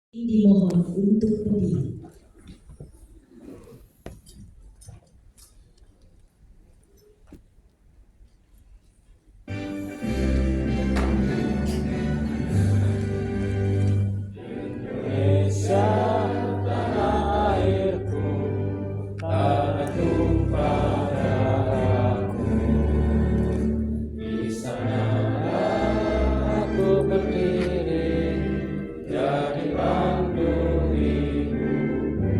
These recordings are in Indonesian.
Dimohon untuk berdiri. Indonesia tanah airku, tanah tumpah darahku. Di sana aku berdiri, jadi pandu hidupmu.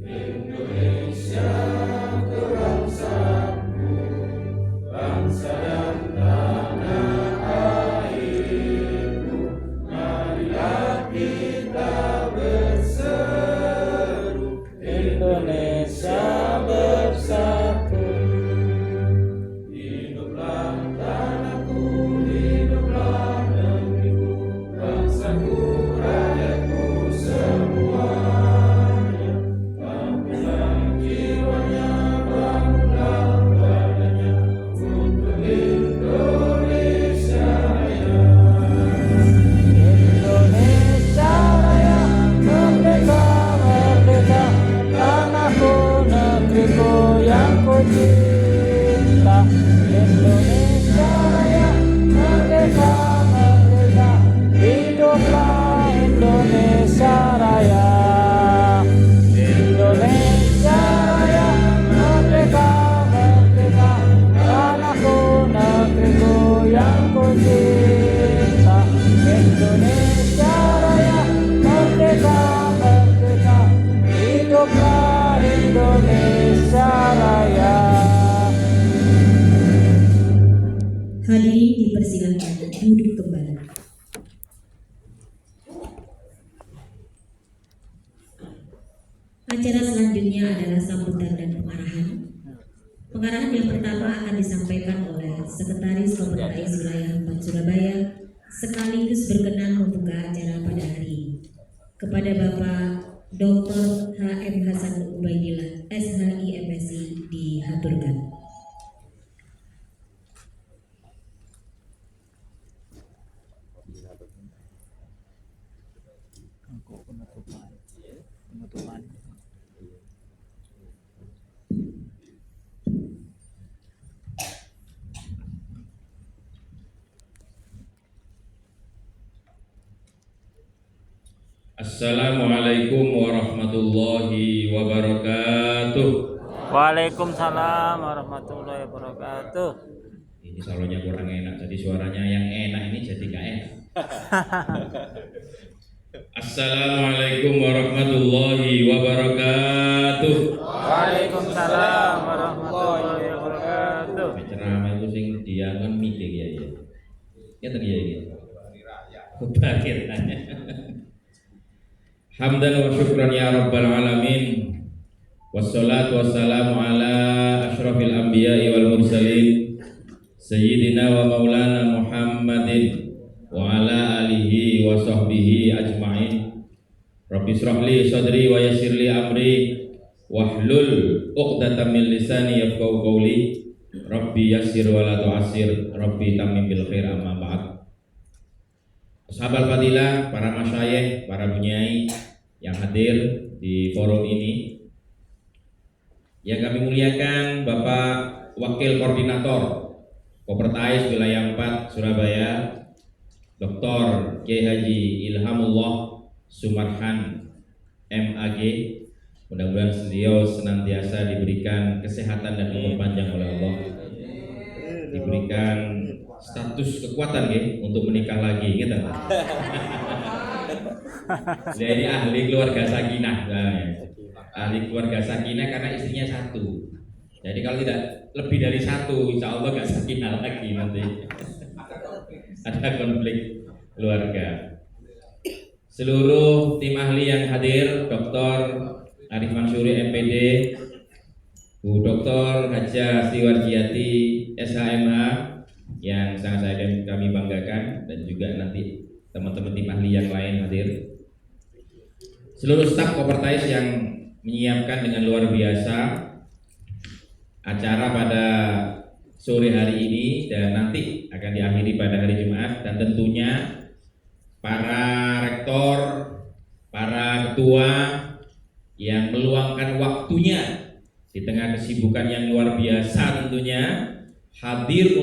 Indonesia ku bangsaku, bangsa dan tanah airku. Marilah kita berseru, Indonesia bersatu. Hiduplah tanahku, hiduplah negeriku, bangsaku, rakyatku semuanya. Bangunlah jiwanya, bangunlah badannya untuk Indonesia Raya. Indonesia Raya, merdeka, merdeka, tanahku, negeriku yang ku cinta. Indonesia Raya, merdeka, merdeka, hiduplah Indonesia Raya. Indonesia Raya, merdeka, merdeka, tanahku, negeriku yang ku cinta. Indonesia Raya, merdeka, merdeka, hiduplah Indonesia Raya. Hadirin dipersilakan duduk kembali. Acara selanjutnya adalah sambutan dan pengarahan. Pengarahan yang pertama akan disampaikan oleh Sekretaris Kopertais Wilayah 4 Surabaya sekaligus berkenan membuka acara pada hari ini. Kepada Bapak Dr. H.M. Hasan Ubaidillah, SHI MSI, dihaturkan. Penutupan. Assalamualaikum warahmatullahi wabarakatuh. Waalaikumsalam warahmatullahi wabarakatuh. Ini salonnya kurang enak, jadi suaranya yang enak ini jadi gak enak. Assalamualaikum warahmatullahi wabarakatuh. Waalaikumsalam warahmatullahi wabarakatuh. Ceramah itu sing dia kan mikir ya. Ya tadi ya ini. Kebahagiaannya. Hamdan wa syukran ya rabbal alamin. Wassalatu wassalamu ala asyrafil anbiya'i wal mursalin Sayyidina wa maulana Muhammadin wa ala alihi wa sahbihi ajma'in. Rabbi shrahli sadri wa yassirli amri wahlul 'uqdatam min lisani yafqahu qawli. Rabbi yassir wa la tu'assir, Rabbi tammim bil khair, amma ba'd. Sahabat fadilah, para masyayikh, para bunyai yang hadir di forum ini, yang kami muliakan Bapak Wakil Koordinator Kopertais Wilayah 4 Surabaya, Dr. Kiai Haji Ilhamullah Sumarhan MAG. Mudah-mudahan beliau senantiasa diberikan kesehatan dan umur panjang oleh Allah, diberikan status kekuatan ya untuk menikah lagi, gitu. Jadi ahli keluarga sakinah, ahli keluarga sakinah karena istrinya satu. Jadi kalau tidak lebih dari satu, insya Allah gak sakinah lagi nanti. Ada konflik keluarga. Seluruh tim ahli yang hadir, Dr. Arif Mansuri MPD, Bu Dr. Hajah Stiwarjiati SHMH yang sangat kami banggakan, dan juga nanti teman-teman tim ahli yang lain hadir. Seluruh staf Kopertais yang menyiapkan dengan luar biasa acara pada sore hari ini dan nanti akan diakhiri pada hari Jumat, dan tentunya para rektor, tua yang meluangkan waktunya di tengah kesibukan yang luar biasa tentunya hadir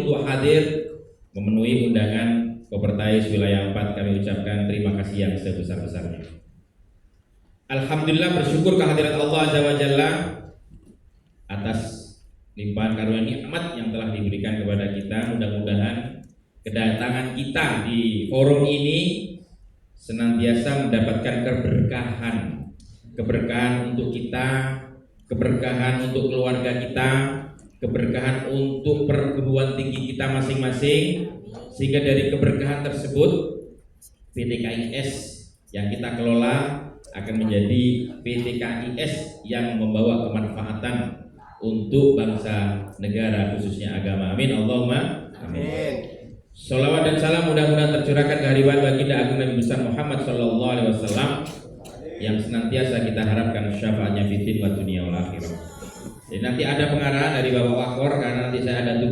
memenuhi undangan Kopertais Wilayah 4. Kami ucapkan terima kasih yang sebesar-besarnya. Alhamdulillah, bersyukur kehadirat Allah Azza wa Jalla atas limpahan karunia nikmat yang telah diberikan kepada kita. Mudah-mudahan kedatangan kita di forum ini senantiasa mendapatkan keberkahan untuk kita, keberkahan untuk keluarga kita, keberkahan untuk perguruan tinggi kita masing-masing, sehingga dari keberkahan tersebut PT KIS yang kita kelola akan menjadi PT KIS yang membawa kemanfaatan untuk bangsa, negara, khususnya agama. Amin Allahumma amin. Sholawat dan salam mudah-mudahan tercurahkan kehadiran baginda agung Nabi besar Muhammad sallallahu alaihi wasallam yang senantiasa kita harapkan syafaatnya fitin wa dunia wal akhirah. Jadi nanti ada pengarahan dari Bapak Wakor, karena nanti saya ada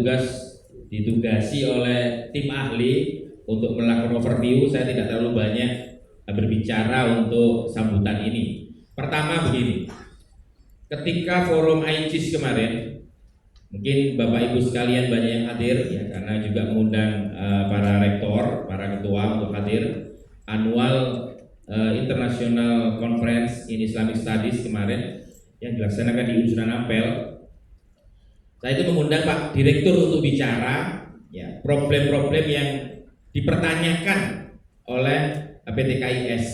ditugasi oleh tim ahli untuk melakukan overview. Saya tidak terlalu banyak berbicara untuk sambutan ini. Pertama begini, ketika forum ICIS kemarin, mungkin Bapak Ibu sekalian banyak yang hadir ya, karena juga mengundang para rektor, para ketua untuk hadir annual International Conference in Islamic Studies kemarin yang dilaksanakan di Unsuran Ampel. Saya itu mengundang Pak Direktur untuk bicara ya problem-problem yang dipertanyakan oleh PT KIS.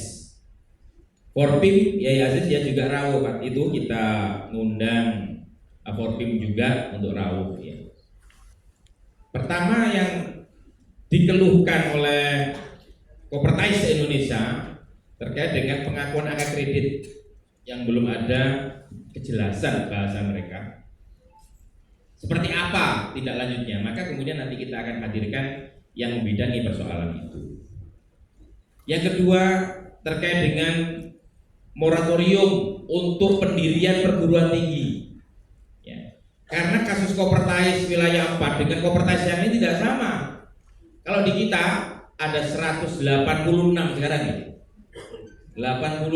Forpim ya Aziz ya juga Rauh Pak, itu kita ngundang Forpim juga untuk Rauh ya. Pertama yang dikeluhkan oleh Kopertais Indonesia terkait dengan pengakuan angka kredit yang belum ada kejelasan bahasa mereka. Seperti apa tindak lanjutnya? Maka kemudian nanti kita akan hadirkan yang membidangi persoalan itu. Yang kedua terkait dengan moratorium untuk pendirian perguruan tinggi. Ya. Karena kasus Kopertais Wilayah 4 dengan Kopertais yang ini tidak sama. Kalau di kita ada 186 sekarang ini. 85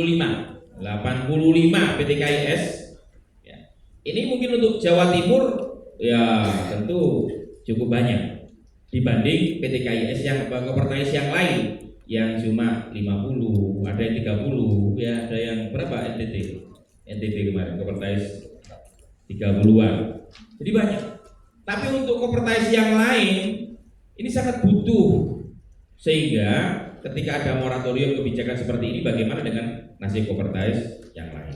PT KIS ya. Ini mungkin untuk Jawa Timur ya tentu cukup banyak dibanding PT KIS yang Kopertais yang lain yang cuma 50, ada yang 30 ya, ada yang berapa NTT kemarin Kopertais 30-an. Jadi banyak. Tapi untuk Kopertais yang lain ini sangat butuh, sehingga ketika ada moratorium kebijakan seperti ini, bagaimana dengan nasib Kopertais yang lain?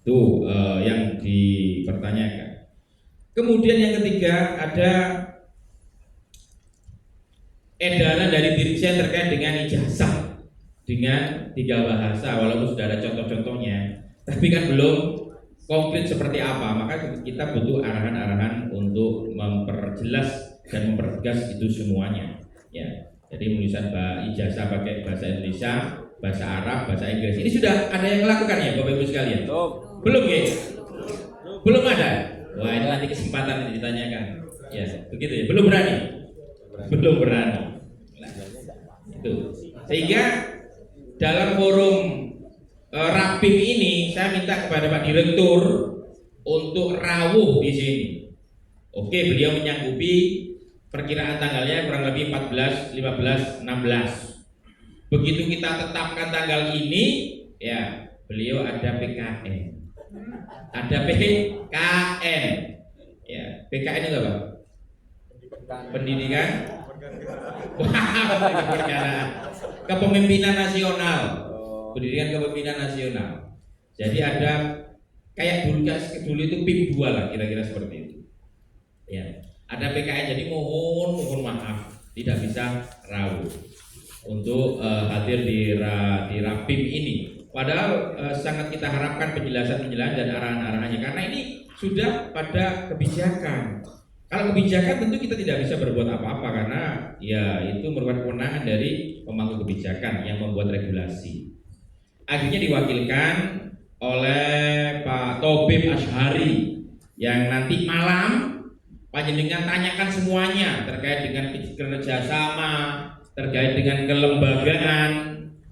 Itu yang dipertanyakan. Kemudian yang ketiga ada edaran dari Dirjen terkait dengan ijazah dengan 3 bahasa, walaupun sudah ada contoh-contohnya, tapi kan belum konkret seperti apa. Maka kita butuh arahan-arahan untuk memperjelas dan mempertegas itu semuanya. Ya. Jadi penulisan ijazah pakai bahasa Indonesia, bahasa Arab, bahasa Inggris. Ini sudah ada yang melakukan ya Bapak Ibu sekalian? Belum ya? Belum ada? Wah, ini nanti kesempatan ditanyakan. Ya, begitu ya. Belum berani? Belum berani. Nah, itu. Sehingga dalam forum Rapim ini saya minta kepada Pak Direktur untuk rawuh di sini. Oke, beliau menyanggupi perkiraan tanggalnya kurang lebih 14, 15, 16. Begitu kita tetapkan tanggal ini, ya beliau ada PKN. Ada PKN. Ya, PKN itu apa? Pendidikan Kepemimpinan Nasional. Pendidikan Kepemimpinan Nasional. Jadi ada kayak dulu itu PIM 2 lah, kira-kira seperti itu. Ya. Ada PKN, jadi mohon maaf tidak bisa rawuh untuk hadir di Rapim ini. Padahal sangat kita harapkan penjelasan dan arahan-arahannya, karena ini sudah pada kebijakan. Kalau kebijakan tentu kita tidak bisa berbuat apa-apa, karena ya itu merupakan kewenangan dari pemangku kebijakan yang membuat regulasi. Akhirnya diwakilkan oleh Pak Tobib Ashari yang nanti malam panjenengan tanyakan semuanya terkait dengan kerjasama, terkait dengan kelembagaan,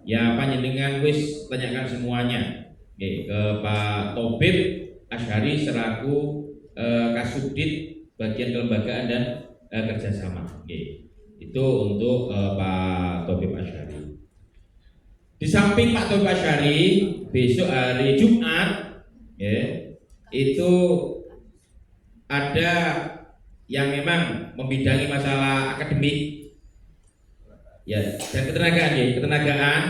ya panjenengan wis tanyakan semuanya. Nggih, ke Pak Tobib Asyari selaku Kasubdit Bagian Kelembagaan dan Kerjasama. Nggih. Itu untuk Pak Tobib Asyari. Di samping Pak Tobib Asyari, besok hari Jumat itu ada yang memang membidangi masalah akademik ya dan ketenagaan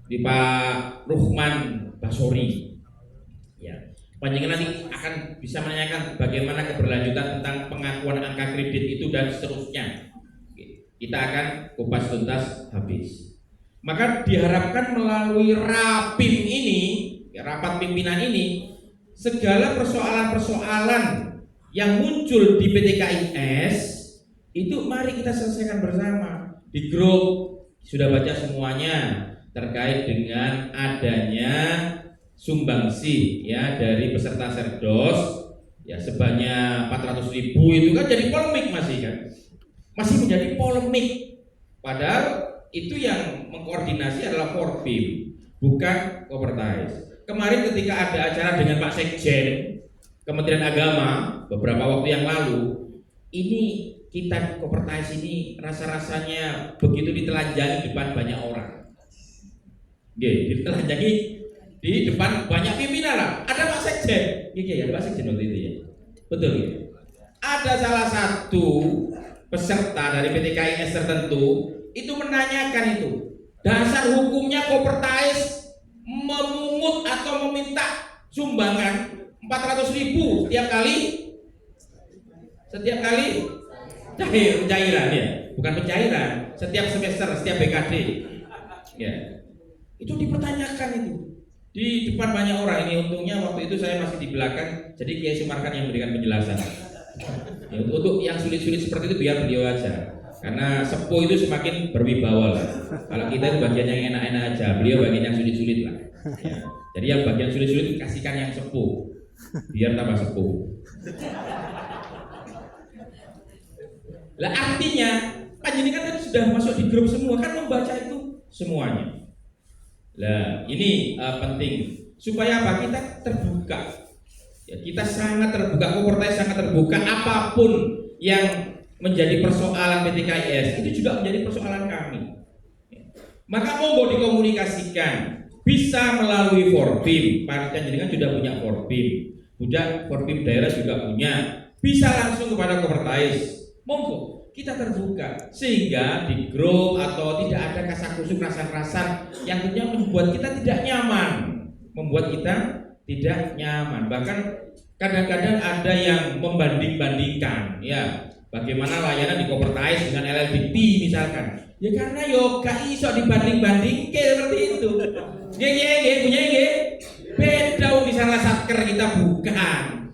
di Pak Ruhman Basori ya. Panjenengan nanti akan bisa menanyakan bagaimana keberlanjutan tentang pengakuan angka kredit itu dan seterusnya. Kita akan kupas tuntas habis. Maka diharapkan melalui rapim ini, rapat pimpinan ini, segala persoalan-persoalan yang muncul di PTKIS itu mari kita selesaikan bersama. Di grup sudah baca semuanya terkait dengan adanya sumbangsi ya dari peserta Serdos ya sebanyak 400.000 itu kan jadi polemik masih menjadi polemik, padahal itu yang mengkoordinasi adalah Forbim bukan Kopertais. Kemarin ketika ada acara dengan Pak Sekjen Kementerian Agama beberapa waktu yang lalu, ini kita Kopertais ini rasa-rasanya begitu ditelanjangi di depan banyak orang. Ditelanjangi di depan banyak pimpinan lah. Ada Pak Sekjen, ada Pak Sekjen waktu itu ya. Betul ya. Ada salah satu peserta dari PTKIS tertentu itu menanyakan itu dasar hukumnya Kopertais memungut atau meminta sumbangan 400.000 setiap kali cairan ya, bukan pencairan, setiap semester, setiap BKD ya. Itu dipertanyakan itu di depan banyak orang. Ini untungnya waktu itu saya masih di belakang, jadi Kiai Sumarkan yang memberikan penjelasan ya, untuk yang sulit-sulit seperti itu biar beliau aja, karena sepuh itu semakin berwibawa lah. Kalau kita itu bagian yang enak-enak aja, beliau bagian yang sulit-sulit lah ya. Jadi yang bagian sulit-sulit kasihkan yang sepuh biar tambah sepuh. Lah artinya panjenengan kan sudah masuk di grup semua, kan membaca itu semuanya. Lah ini penting supaya apa? Kita terbuka. Ya, kita sangat terbuka, Kopertais sangat terbuka. Apapun yang menjadi persoalan PTKIS itu juga menjadi persoalan kami. Maka monggo dikomunikasikan, bisa melalui Forbim. Panjenengan sudah punya Forbim, sudah Forbim daerah juga punya. Bisa langsung kepada Kopertais. Monggo kita terbuka sehingga di grup atau tidak ada kasak-kusuk rasan-rasan yang tentunya membuat kita tidak nyaman, bahkan kadang-kadang ada yang membanding-bandingkan ya bagaimana layanan di Kopertais dengan LLDP misalkan ya, karena yo gak iso dibanding-banding seperti itu punya beda misalnya satker kita bukan,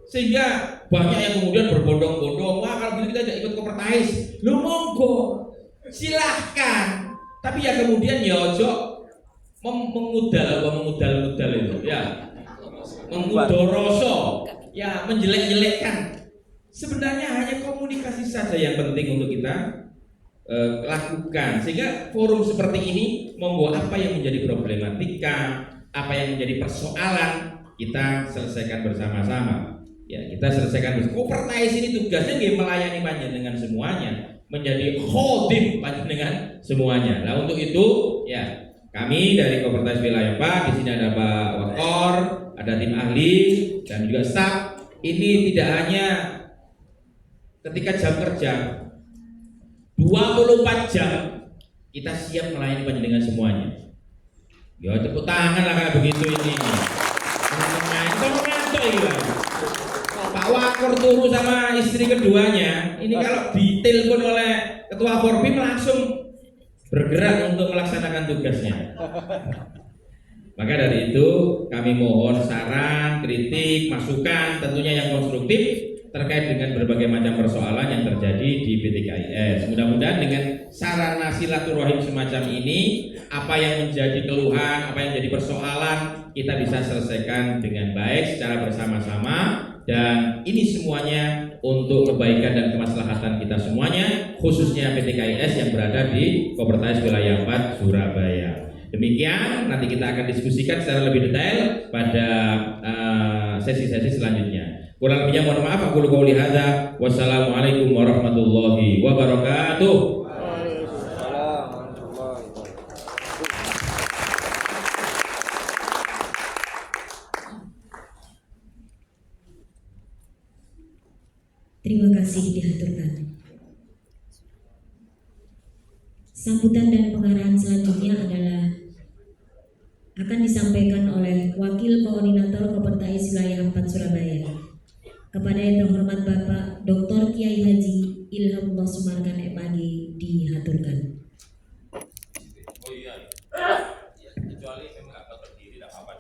sehingga banyak yang kemudian berbondong-bondong, wah kalau gitu kita tidak ikut Kopertais. Lu monggo, silahkan. Tapi ya kemudian ya ojo mengudal itu, ya, mengudoroso, ya menjelek-jelekkan. Sebenarnya hanya komunikasi saja yang penting untuk kita lakukan, sehingga forum seperti ini monggo apa yang menjadi problematika, apa yang menjadi persoalan kita selesaikan bersama-sama. Ya, kita selesaikan bersama. Kopertais ini tugasnya nggih melayani panjenengan semuanya, menjadi khodim panjenengan semuanya. Nah, untuk itu ya kami dari Kopertais Wilayah 4, di sini ada Pak Wakor, ada tim ahli dan juga staf. Ini tidak hanya ketika jam kerja 24 jam kita siap melayani panjenengan semuanya. Ya tepuk tangan lah kayak begitu ini. Pak Wakor turu sama istri keduanya. Ini kalau ditelepon oleh Ketua Forbim langsung bergerak untuk melaksanakan tugasnya. Maka dari itu kami mohon saran, kritik, masukan tentunya yang konstruktif terkait dengan berbagai macam persoalan yang terjadi di PTKIS. Mudah-mudahan dengan sarana silaturahim semacam ini, apa yang menjadi keluhan, apa yang menjadi persoalan, kita bisa selesaikan dengan baik secara bersama-sama. Dan ini semuanya untuk kebaikan dan kemaslahatan kita semuanya, khususnya PTKIS yang berada di Kopertais Wilayah 4 Surabaya. Demikian, nanti kita akan diskusikan secara lebih detail pada sesi-sesi selanjutnya. Kurang lebihnya mohon maaf. Aku qouli hadza. Wassalamualaikum warahmatullahi wabarakatuh. Terima kasih dihaturkan. Sambutan dan pengarahan selanjutnya adalah akan disampaikan oleh Wakil Koordinator Kopertais Wilayah 4 Surabaya kepada yang terhormat Bapak Dr. Kiai Haji Ilhamullah Sumargan MAG dihaturkan. Oh iya, kecuali saya nggak berdiri tidak apa-apa.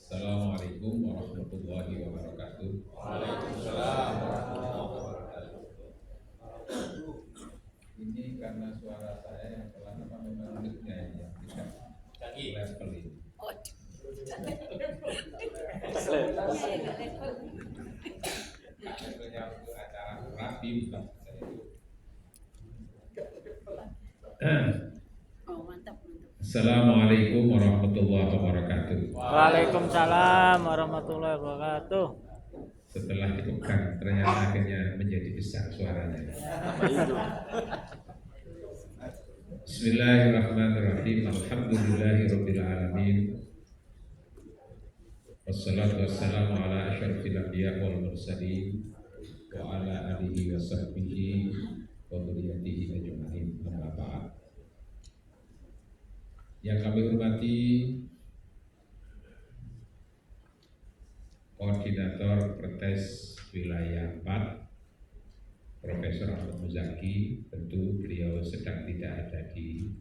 Assalamualaikum warahmatullahi wabarakatuh. Waalaikumsalam warahmatullahi wabarakatuh. Ini karena suara saya yang pelan apa memang mic-nya yang tidak level ini. Levelnya untuk acara rapi bukan saya. Assalamualaikum warahmatullahi wabarakatuh. Waalaikumsalam warahmatullahi wabarakatuh. Setelah dipegang ternyata akhirnya menjadi besar suaranya. Bismillahirrahmanirrahim. Alhamdulillahirabbil alamin. Wassalatu wassalamu ala asyrafil anbiya wal mursalin wa ala alihi wa sahbihi wa dzurriyyatihi ajmain. Amma ba'd. Yang kami hormati Koordinator Pertes Wilayah 4 Profesor Ahmad Muzaki. Tentu beliau sedang tidak ada di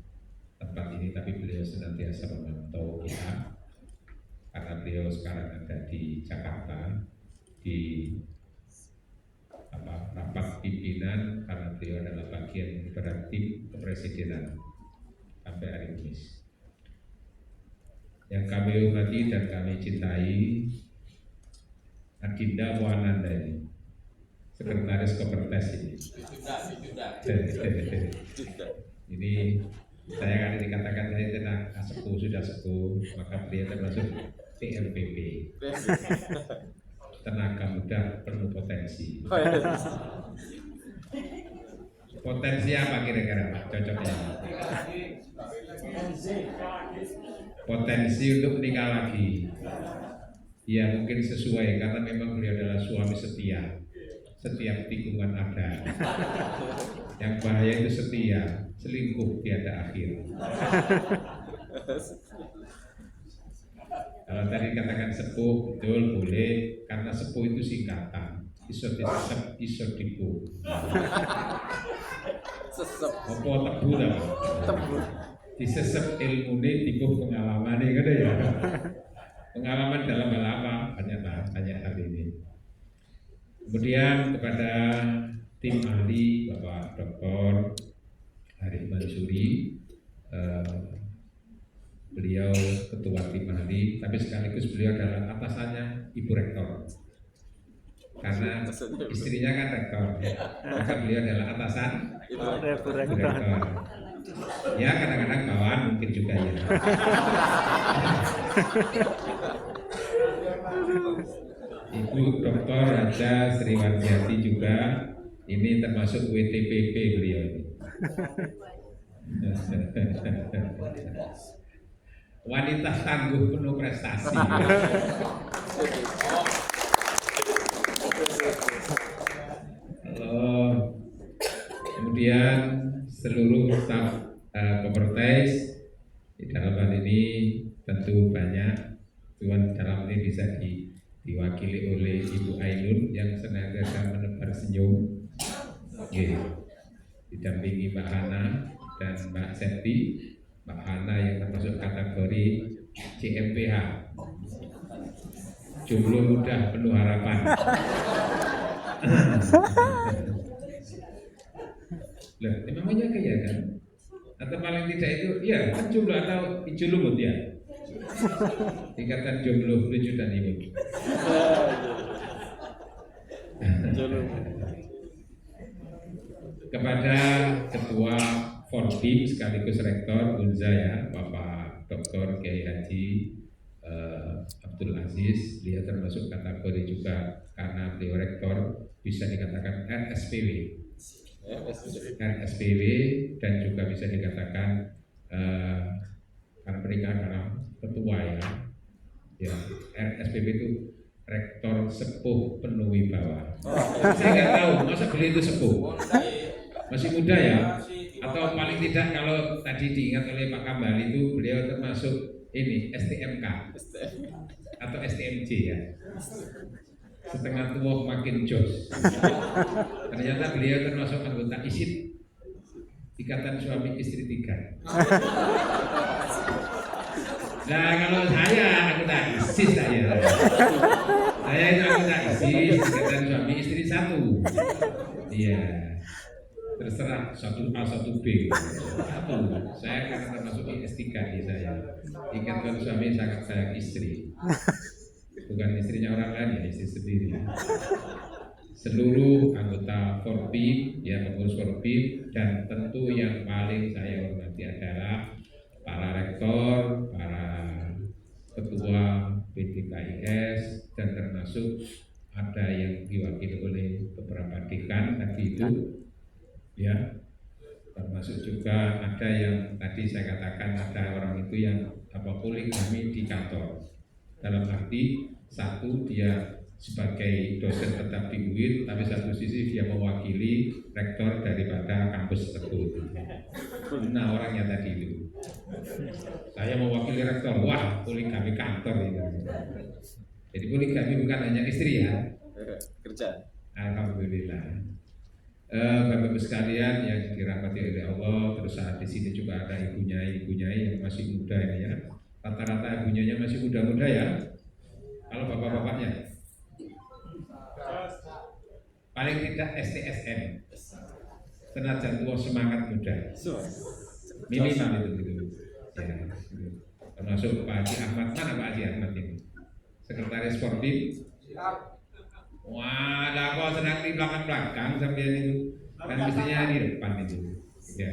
tempat ini, tapi beliau senantiasa memantau kita karena beliau sekarang ada di Jakarta di rapat pimpinan, karena beliau adalah bagian dari tim kepresidenan sampai hari Kamis. Yang kami hormati dan kami cintai Adinda Muananda ini, Sekretaris Kopertes ini. Ini saya kan dikatakan saya tenaga sepuh, sudah sepuh, maka beliau termasuk TMPP, tenaga muda penuh potensi. Potensi apa kira-kira Pak cocoknya? Potensi untuk menikah lagi. Ya mungkin sesuai karena memang beliau adalah suami setia. Setiap tikungan ada. Yang bahaya itu setia, selingkuh tiada akhir. Kalau tadi katakan sepuh, betul boleh, karena sepuh itu singkatan. Iso disesep, iso dibu. Apa tebu dah? Tebu. Disesep ilmu ini, tibu pengalaman ini kan ya. Pengalaman dalam hal apa? Banyak hal ini. Kemudian kepada tim ahli Bapak Dr. Arif Mansuri, beliau ketua tim ahli, tapi sekaligus beliau adalah atasannya Ibu Rektor. Karena istrinya kan rektor, maka beliau adalah atasan Ibu Rektor. Ya kadang-kadang bawaan mungkin juga ya. Ibu Dr. Raja Sriwardiati juga, ini termasuk WTPP beliau ini. Wanita tangguh penuh prestasi. Kemudian seluruh staf Kopertais di dalam hal ini tentu banyak. Tuan dalam ini bisa diwakili oleh Ibu Ainun yang senantiasa menebar senyum, didampingi Mbak Hana dan Mbak Septi. Mbak Hana yang termasuk kategori CMPH, jomblo muda penuh harapan. Lah, memangnya kaya kan? Atau paling tidak itu, ya kan jomblo atau ijulumut ya? Ikatan jomblo lucu dan imut. Kepada Ketua Forbim sekaligus Rektor Unza ya, Bapak Dr. Kiai Haji Abdul Aziz, dia termasuk kategori juga karena beliau Rektor bisa dikatakan RSPW, dan juga bisa dikatakan karena mereka adalah ketua ya RSPW itu Rektor Sepuh Penuh Wibawa. Saya nggak tahu masa beliau itu sepuh, masih muda ya, atau paling tidak kalau tadi diingat oleh Pak Kambal itu beliau termasuk ini STMK atau STMJ ya, setengah tua makin jos. Ternyata beliau termasuk anggota ISID, Ikatan Suami Istri 3. Nah kalau saya anggota ISIS saya itu anggota ISIS, Ikatan Suami Istri 1. Iya. Terserah 1A 1B 1. Saya karena termasuk IS3 di saya. Ikatan suami sangat sayang istri. Bukan istrinya orang lain ya, istri sendiri. Seluruh anggota Forbim, ya pengurus Forbim, dan tentu yang paling saya hormati adalah para rektor, para ketua PDKIS, dan termasuk ada yang diwakili oleh beberapa dekan tadi itu. Ya, termasuk juga ada yang tadi saya katakan ada orang itu yang poligami di kantor. Dalam arti satu dia sebagai dosen tetap di UIN, tapi satu sisi dia mewakili rektor daripada kampus tersebut. Nah orangnya tadi itu, saya mewakili rektor, wah poligami kantor itu. Jadi poligami bukan hanya istri ya, kerja. Alhamdulillah. Bapak Ibu sekalian yang dirahmati oleh Allah, terus saat di sini juga ada ibunya yang masih muda ini ya. Rata-rata ibunya masih muda-muda ya. Kalau bapak-bapaknya, paling tidak STSM, senajan tua semangat muda, minimal itu gitu. Ya, termasuk Pak Haji Ahmad, mana Pak Haji Ahmad ini? Sekretaris Forbim. Wah, ada kok senang di belakang sampai itu, kan mestinya di depan itu. Ya.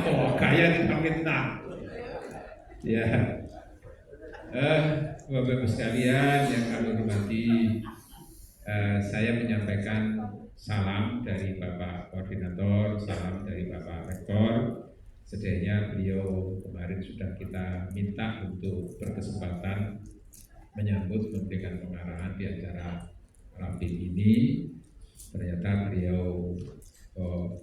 Oh, kaya di fitnah. Ya. Bapak Ibu sekalian yang kami hormati, saya menyampaikan salam dari Bapak Koordinator, salam dari Bapak Rektor. Sedianya beliau kemarin sudah kita minta untuk berkesempatan menyambut memberikan pengarahan di acara Rapim ini. Ternyata beliau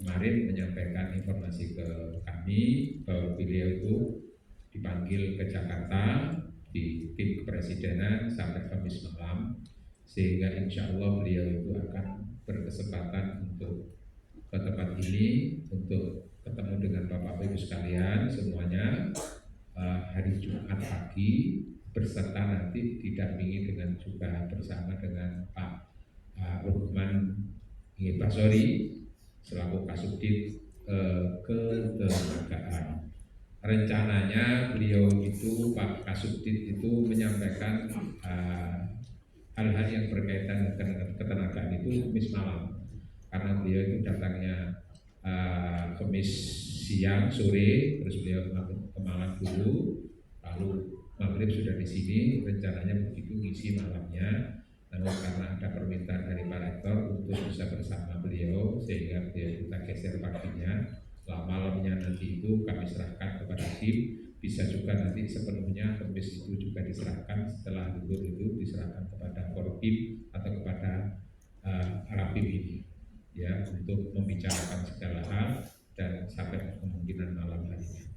kemarin menyampaikan informasi ke kami bahwa beliau itu dipanggil ke Jakarta di tim kepresidenan sampai Kamis malam, sehingga insya Allah beliau itu akan berkesempatan untuk ke tempat ini untuk ketemu dengan Bapak Ibu sekalian semuanya hari Jumat pagi, berserta nanti didampingi dengan juga bersama dengan Pak Ruhman Basori selaku Kasubdit Kelembagaan. Rencananya beliau itu Pak Kasubdit itu menyampaikan hal-hal yang berkaitan dengan ketenagaan itu Kamis malam, karena beliau itu datangnya Kamis siang sore, terus beliau ke Malang dulu, lalu maghrib sudah di sini, rencananya begitu ngisi malamnya. Namun karena ada permintaan dari Pak Rektor untuk bisa bersama beliau, sehingga beliau kita geser paginya. Malamnya nanti itu kami serahkan kepada tim. Bisa juga nanti sepenuhnya Kamis itu juga diserahkan, setelah libur itu diserahkan kepada Forbim atau kepada Rapim ini, ya, untuk membicarakan segala hal dan sampai kemungkinan malam harinya.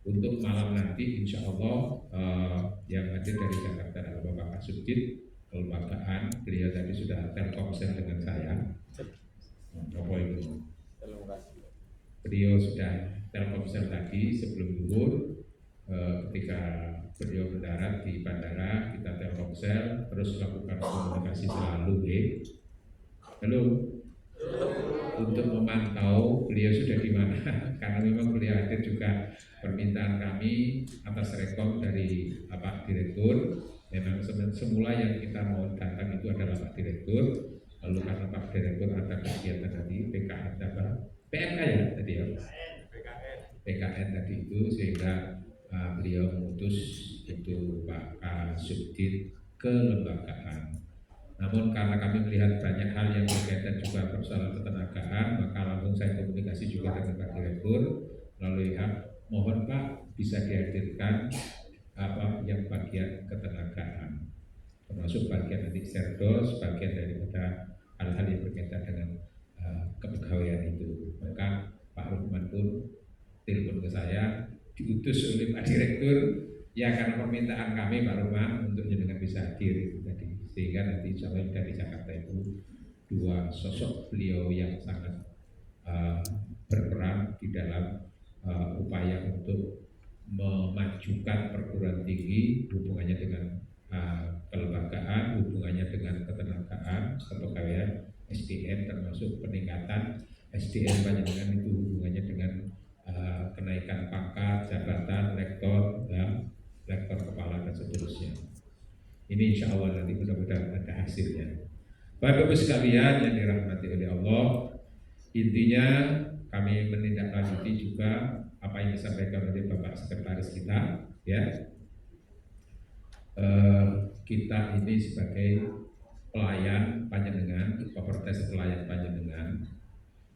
Untuk malam nanti insya Allah yang hadir dari Jakarta adalah Bapak Kasubdit Kelembagaan. Beliau tadi sudah telkomsel dengan saya. Bapak itu beliau sudah telkomsel tadi sebelum libur. Ketika beliau mendarat di bandara, kita telkomsel terus lakukan komunikasi selalu. Halo. untuk memantau beliau sudah di mana karena memang beliau hadir juga permintaan kami atas rekom dari Pak Direktur. Memang semula yang kita mau datang itu adalah Pak Direktur, lalu karena Pak Direktur ada kegiatan tadi PKN apa PMK ya tadi ya PKN tadi itu sehingga beliau memutus itu Pak Kasubdit kelembagaan. Namun karena kami melihat banyak hal yang berkaitan juga persoalan ketenagaan, maka langsung saya komunikasi juga dengan Pak Direktur melalui mohon Pak bisa dihadirkan apa yang bagian ketenagaan, termasuk bagian nanti serdos, bagian daripada hal-hal yang berkaitan dengan kepegawaian itu. Maka Pak Rukman pun telepon ke saya, diutus oleh Pak Direktur, ya karena permintaan kami Pak Rukman untuk jenengan bisa hadir itu tadi, sehingga nanti insya Allah dari Jakarta itu dua sosok beliau yang sangat berperan di dalam upaya untuk memajukan perguruan tinggi hubungannya dengan kelembagaan, hubungannya dengan ketenagaan, kepegawaian, SDM termasuk peningkatan SDM panjenengan itu hubungannya dengan kenaikan pangkat, jabatan, lektor, lektor kepala dan seterusnya. Ini insya Allah nanti mudah-mudahan ada hasilnya. Bapak Ibu sekalian yang dirahmati oleh Allah, intinya kami menindaklanjuti juga apa yang disampaikan oleh Bapak Sekretaris kita, ya. Kita ini sebagai pelayan panjenengan, Kopertes pelayan panjenengan,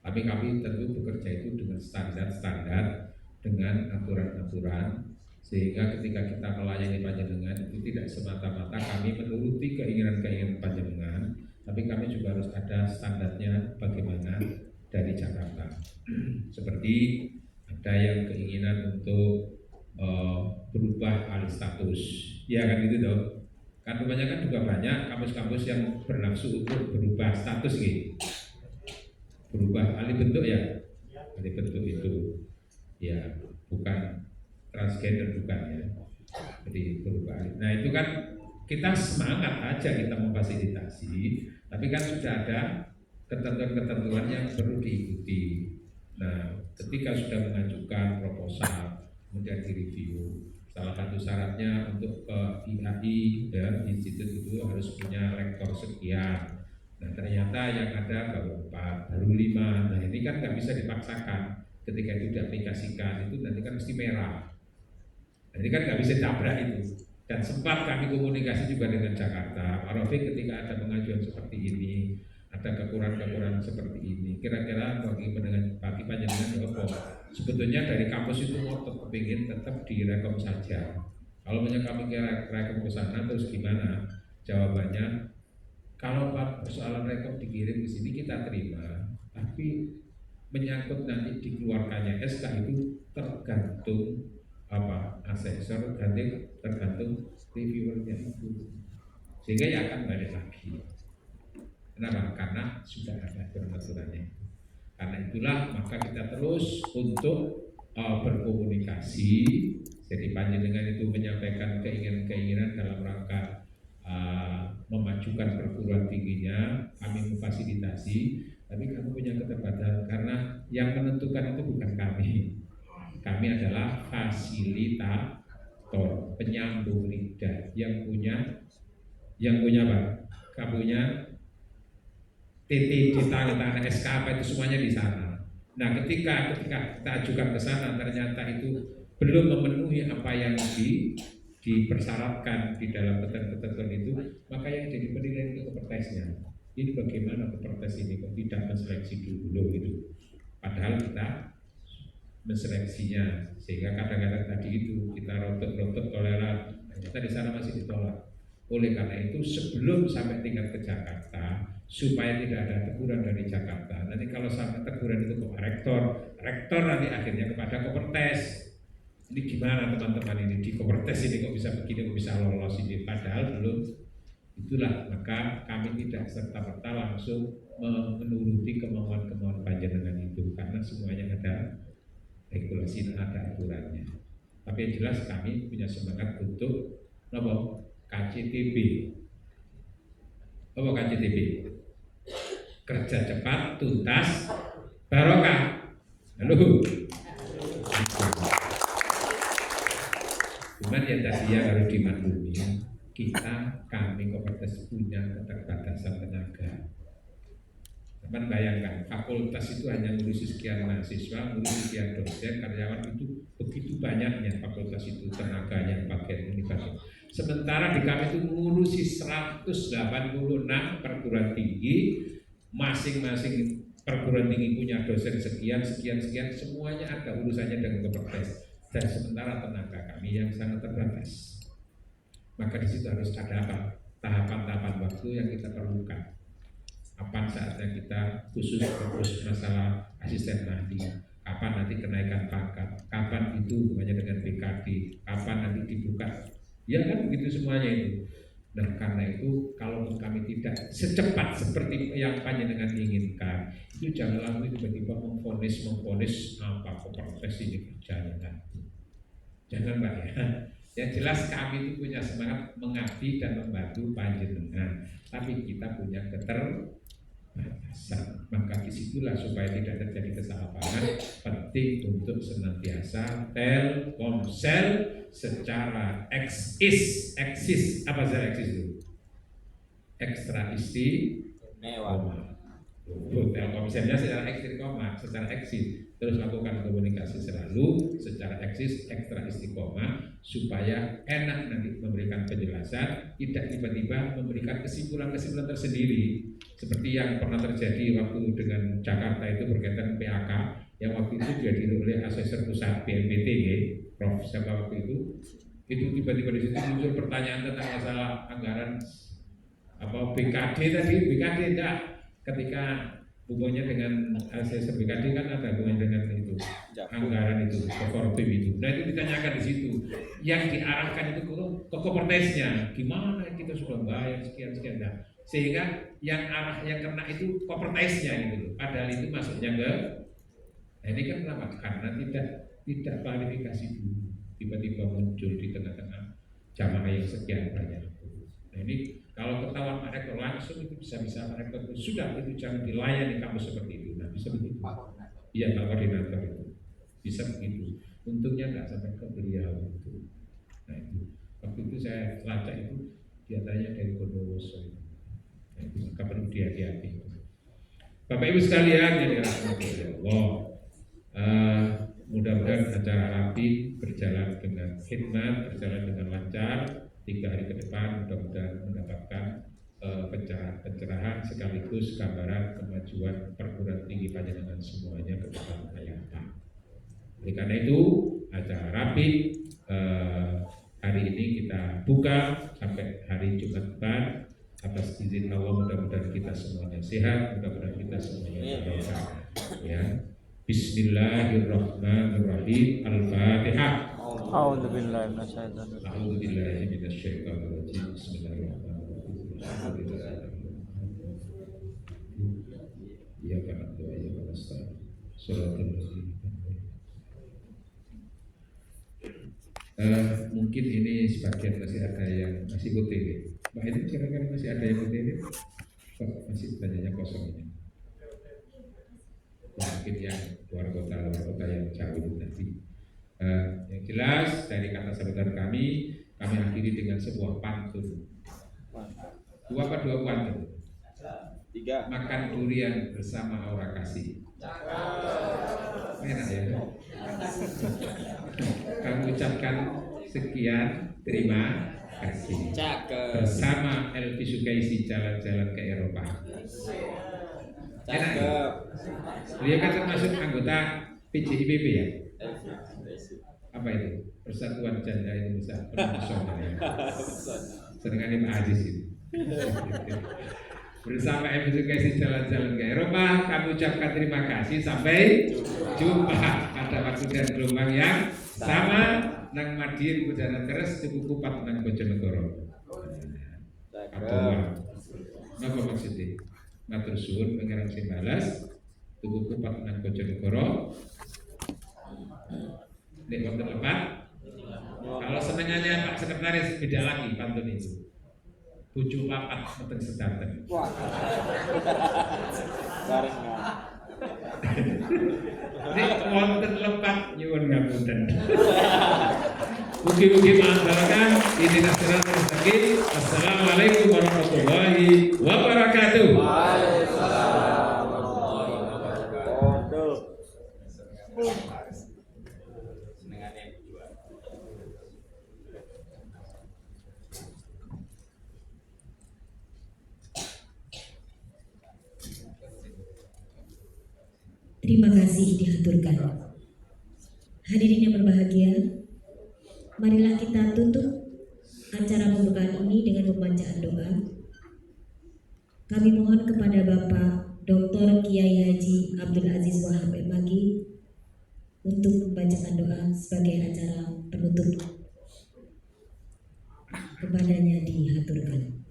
tapi kami tentu bekerja itu dengan standar-standar, dengan aturan-aturan, sehingga ketika kita melayani panjenengan itu tidak semata-mata kami menuruti keinginan-keinginan panjenengan, tapi kami juga harus ada standarnya bagaimana dari Jakarta. Seperti ada yang keinginan untuk berubah alih status, ya kan gitu dong. Kan kebanyakan juga banyak kampus-kampus yang bernafsu untuk berubah status gitu. Berubah alih bentuk ya, alih bentuk itu ya bukan transgender bukan ya, jadi berubah alih. Nah itu kan kita semangat aja kita memfasilitasi, tapi kan sudah ada ketentuan-ketentuan yang perlu diikuti. Nah ketika sudah mengajukan proposal kemudian direview, salah satu syaratnya untuk ke IAI dan institut itu harus punya rektor sekian. Nah ternyata yang ada baru 4, baru 5. Nah ini kan nggak bisa dipaksakan. Ketika itu diaplikasikan itu nanti kan mesti merah. Nah, ini kan nggak bisa tabrak itu. Dan sempat kami komunikasi juga dengan Jakarta, Pak Rafiq, ketika ada pengajuan seperti ini, ada kekurangan-kekurangan seperti ini, kira-kira bagi panjenengan apa? Sebetulnya dari kampus itu mau kepingin tetap direkom saja. Kalau banyak kami kira rekom ke sana terus gimana? Jawabannya, kalau Pak persoalan rekom dikirim ke sini kita terima, tapi menyangkut nanti dikeluarkannya SK itu tergantung apa asesor, tergantung reviewernya itu, sehingga ya akan balik lagi. Kenapa? Karena sudah ada aturan-aturannya. Karena itulah maka kita terus untuk berkomunikasi. Jadi panjenengan itu menyampaikan keinginan-keinginan dalam rangka memajukan perguruan tingginya, kami memfasilitasi, tapi kami punya keterbatasan karena yang menentukan itu bukan kami. Kami adalah fasilitator, penyambung lidah yang punya apa? Kamunya TT di tangan SK apa itu semuanya di sana. Nah, ketika kita ajukan ke sana ternyata itu belum memenuhi apa yang dipersyaratkan di dalam ketentuan itu, maka yang jadi penilaian itu Kopertesnya. Ini bagaimana Kopertes ini kok tidak menseleksi dulu gitu. Padahal kita menseleksinya, sehingga kadang-kadang tadi itu kita rotok toleran, ternyata di sana masih ditolak. Oleh karena itu sebelum sampai tingkat ke Jakarta, supaya tidak ada teguran dari Jakarta, nanti kalau sampai teguran itu ke rektor nanti akhirnya kepada Kopertes. Ini gimana teman-teman ini di Kopertes ini kok bisa begini, kok bisa lolos ini, padahal belum. Itulah maka kami tidak serta-merta langsung menuruti kemauan-kemauan panjenengan itu, karena semuanya ada regulasi dan ada aturannya. Tapi yang jelas kami punya semangat untuk KCTB. Apa KCTB? kerja cepat, tuntas, barokah. Halo. Cuman ya tadi yang harus dimaklumi, kami Kopertes punya keterbatasan tenaga. Teman bayangkan, fakultas itu hanya ngurusi sekian mahasiswa, ngurusi sekian dosen, karyawan, itu begitu banyaknya fakultas itu tenaganya, bagian ini bagian. Sementara di kami itu ngurusi 186 perguruan tinggi, masing-masing perguruan tinggi punya dosen sekian, semuanya ada urusannya dengan Kopertes. Dan sementara tenaga kami yang sangat terbatas. Maka di situ harus ada apa? Tahapan-tahapan waktu yang kita perlukan. Kapan saatnya kita khusus fokus masalah asisten ahli, kapan nanti kenaikan pangkat, kapan itu hubungannya dengan BKD, kapan nanti dibuka, ya kan begitu semuanya itu. Dan karena itu kalau kami tidak secepat seperti yang panjenengan inginkan, itu jangan lalu tiba-tiba memfonis apa Kopertes ini jangan Mbak ya. Yang jelas kami itu punya semangat mengabdi dan membantu panjenengan, tapi kita punya keterbatasan. Maka disitulah supaya tidak terjadi kesalahpahaman, penting untuk senantiasa Telkomsel secara eksis apa secara eksis itu? Ekstra istimewa. Telkomselnya secara istiqomah, secara eksis, terus lakukan komunikasi selalu secara eksis, ekstra istiqomah, supaya enak nanti memberikan penjelasan, tidak tiba-tiba memberikan kesimpulan-kesimpulan tersendiri, seperti yang pernah terjadi waktu dengan Jakarta itu berkaitan PAK, yang waktu itu dihadiri oleh asesor pusat BNPT, Prof. Siapa waktu itu tiba-tiba di situ muncul pertanyaan tentang masalah anggaran BKD tadi, BKD enggak. Ketika hubungannya dengan asesor BKD kan ada hubungannya dengan itu anggaran itu, kooperatif itu. Nah itu ditanyakan di situ. Yang diarahkan itu ke Kopertesnya, gimana kita sudah bayar sekian. Nah, sehingga yang kena itu Kopertesnya gitu. Padahal itu masuknya ke. Nah, ini kan kenapa? Karena tidak klarifikasi dulu. Tiba-tiba muncul di tengah-tengah jamaah yang sekian banyak. Nah ini kalau ketahuan Pak Rektor langsung itu bisa Pak Rektor itu sudah itu jangan dilayani kampus seperti itu. Nah bisa begitu. Iya Pak Koordinator itu bisa begitu. Untungnya nggak sampai ke beliau itu. Nah itu waktu itu saya lacak itu diantaranya dari Bondowoso. Nah itu maka perlu dihati-hati. Bapak Ibu sekalian yang dirahmati Allah, mudah-mudahan acara rapi berjalan dengan hikmat, berjalan dengan lancar. 3 hari ke depan mudah-mudahan mendapatkan pencerahan sekaligus gambaran kemajuan perguruan tinggi Panjenengan semuanya ke depan kayak apa. Oleh karena itu acara rapi hari ini kita buka sampai hari Jumat depan. Atas izin Allah mudah-mudahan kita semuanya sehat, mudah-mudahan kita semuanya berdoa. Ya. Bismillahirrahmanirrahim. Al-Fatihah. A'udzubillahi minasyaitonir rajim. A'udzubillahi minasyaitonir rajim. Bismillahirrahmanirrahim. Iyyaka na'budu wa iyyaka nasta'in. Shiratal ladzina mungkin ini sebagian masih ada yang masih OTW. Mbak itu kira-kira masih ada yang OTW? Kok masih banyaknya kosong ini? Mungkin yang luar kota yang jauh tadi. Yang jelas dari kata sambutan kami akhiri dengan sebuah pantun. 2 pantun? 3. Makan durian bersama aura kasih. Enak ya. Kami ucapkan sekian, terima kasih. Bersama Elvi Sukaisi jalan-jalan ke Eropa. Enak ya. Dia kan termasuk anggota PJIPP ya. Apa itu? Persatuan Janda Indonesia Internasional ya. Senengannya Pak Aziz ini. Bersama edukasi jalan-jalan ke Eropa, kami ucapkan terima kasih. Sampai jumpa pada waktu dan gelombang yang sama. Nang Madiun Budana Teres Tuku Kupat nang Bojonegoro. Apa maksudnya? Matur suwun Pangeran sing balas Tuku Kupat nang Bojonegoro. Nek wonten lepat. Kalau senengannya Pak Sekretaris beda lagi pantun itu. bojo papat meteng sedanten. Wah. Barengan. Nek wonten lepat nyuwun ngapunten. Mugi-mugi manfaatkan ini nasihat mustaqim. Assalamualaikum warahmatullahi wabarakatuh. Waalaikumsalam warahmatullahi wabarakatuh. Terima kasih dihaturkan. Hadirin yang berbahagia, marilah kita tutup acara pembukaan ini dengan pembacaan doa. Kami mohon kepada Bapak Dr. Kiai Haji Abdul Aziz Wahab MAG untuk membacakan doa sebagai acara penutup. Kepadanya dihaturkan.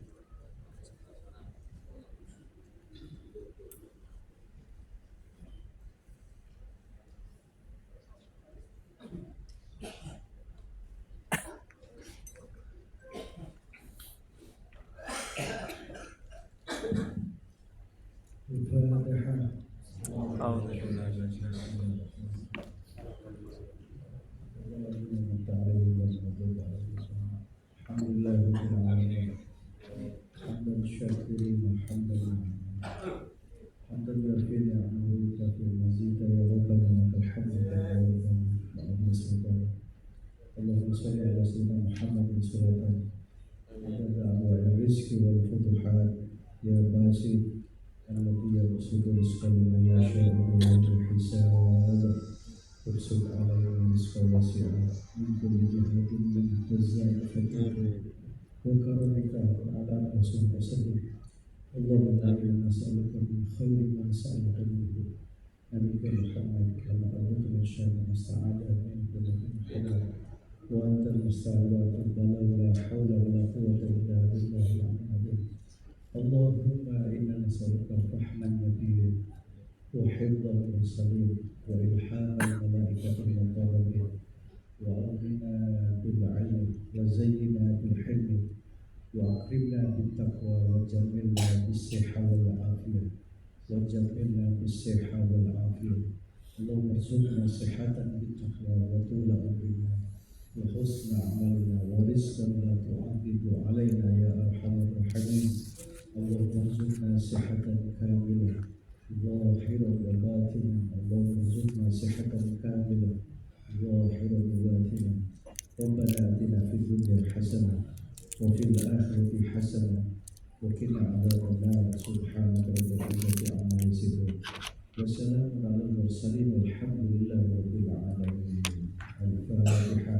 اللهم صل على سيدنا محمد صلاة وأنواع الرزق والفتوحات يا باسط الذي يبسط رزق لمن يشاء بغير حساب ابسط علينا رزقا واسعا من كل جهة من جزاء فتوح وكرمك على رسول وسلم اللهم إنا نسألك من خير ما سألك منه نبيك محمد كما أردت من شر ما استعاذ منه من وأنت المستعان وأنت لا حول ولا قوة إلا بالله العظيم اللهم إنا نسألك فحم النبي وحفظ المرسلين وإلحام الملائكة المقربين وأغننا بالعلم وزينا بالحلم وأكرمنا بالتقوى وجملنا بالصحة والعافية اللهم ارزقنا صحة بالتقوى وطول أمرنا وحسن عملنا ورزقا لا تعذب علينا يا أرحم الراحمين اللهم ارزقنا صحة كاملة ظاهرا وباطنا اللهم ارزقنا صحة كاملة ظاهرا وباطنا ربنا آتنا في الدنيا حسنة وفي الآخرة حسنة وقنا عذاب النار سبحانك رب العزة عما يصفون وسلام على المرسلين والحمد لله رب العالمين. الفاتحة.